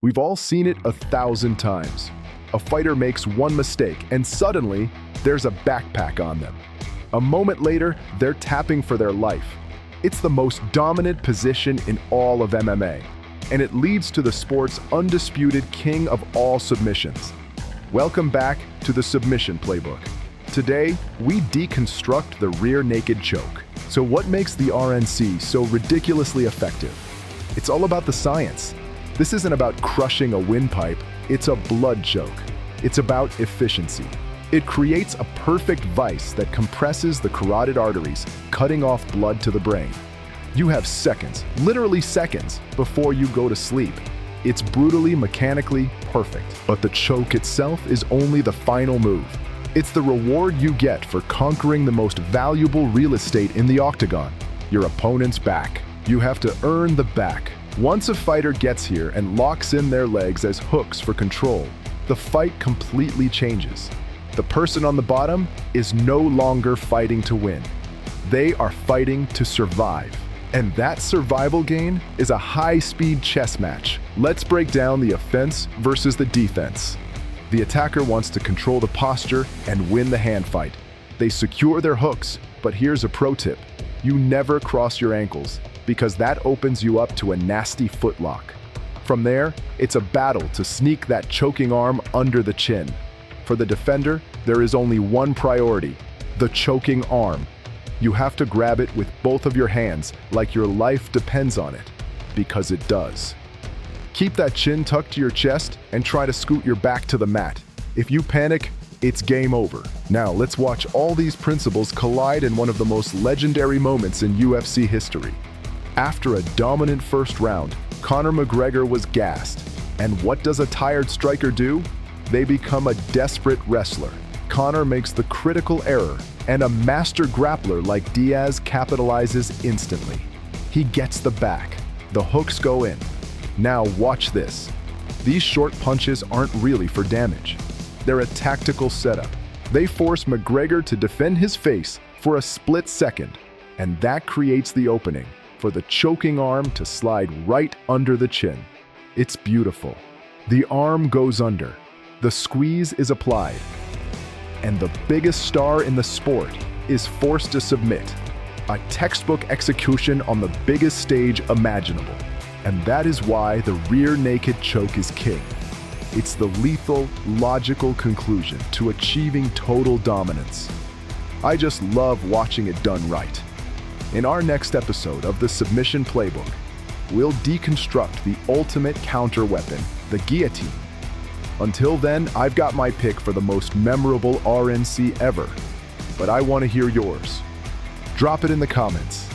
We've all seen it 1,000 times. A fighter makes one mistake and suddenly there's a backpack on them. A moment later, they're tapping for their life. It's the most dominant position in all of MMA, and it leads to the sport's undisputed king of all submissions. Welcome back to the Submission Playbook. Today, we deconstruct the rear naked choke. So what makes the RNC so ridiculously effective? It's all about the science. This isn't about crushing a windpipe, it's a blood choke. It's about efficiency. It creates a perfect vise that compresses the carotid arteries, cutting off blood to the brain. You have seconds, literally seconds, before you go to sleep. It's brutally, mechanically perfect. But the choke itself is only the final move. It's the reward you get for conquering the most valuable real estate in the octagon, your opponent's back. You have to earn the back. Once a fighter gets here and locks in their legs as hooks for control, the fight completely changes. The person on the bottom is no longer fighting to win. They are fighting to survive. And that survival game is a high-speed chess match. Let's break down the offense versus the defense. The attacker wants to control the posture and win the hand fight. They secure their hooks, but here's a pro tip. You never cross your ankles, because that opens you up to a nasty footlock. From there, it's a battle to sneak that choking arm under the chin. For the defender, there is only one priority: the choking arm. You have to grab it with both of your hands like your life depends on it, because it does. Keep that chin tucked to your chest and try to scoot your back to the mat. If you panic, it's game over. Now let's watch all these principles collide in one of the most legendary moments in UFC history. After a dominant first round, Conor McGregor was gassed. And what does a tired striker do? They become a desperate wrestler. Conor makes the critical error, and a master grappler like Diaz capitalizes instantly. He gets the back. The hooks go in. Now watch this. These short punches aren't really for damage. They're a tactical setup. They force McGregor to defend his face for a split second, and that creates the opening for the choking arm to slide right under the chin. It's beautiful. The arm goes under. The squeeze is applied. And the biggest star in the sport is forced to submit. A textbook execution on the biggest stage imaginable. And that is why the rear naked choke is king. It's the lethal, logical conclusion to achieving total dominance. I just love watching it done right. In our next episode of the Submission Playbook, we'll deconstruct the ultimate counter weapon, the guillotine. Until then, I've got my pick for the most memorable RNC ever, but I want to hear yours. Drop it in the comments.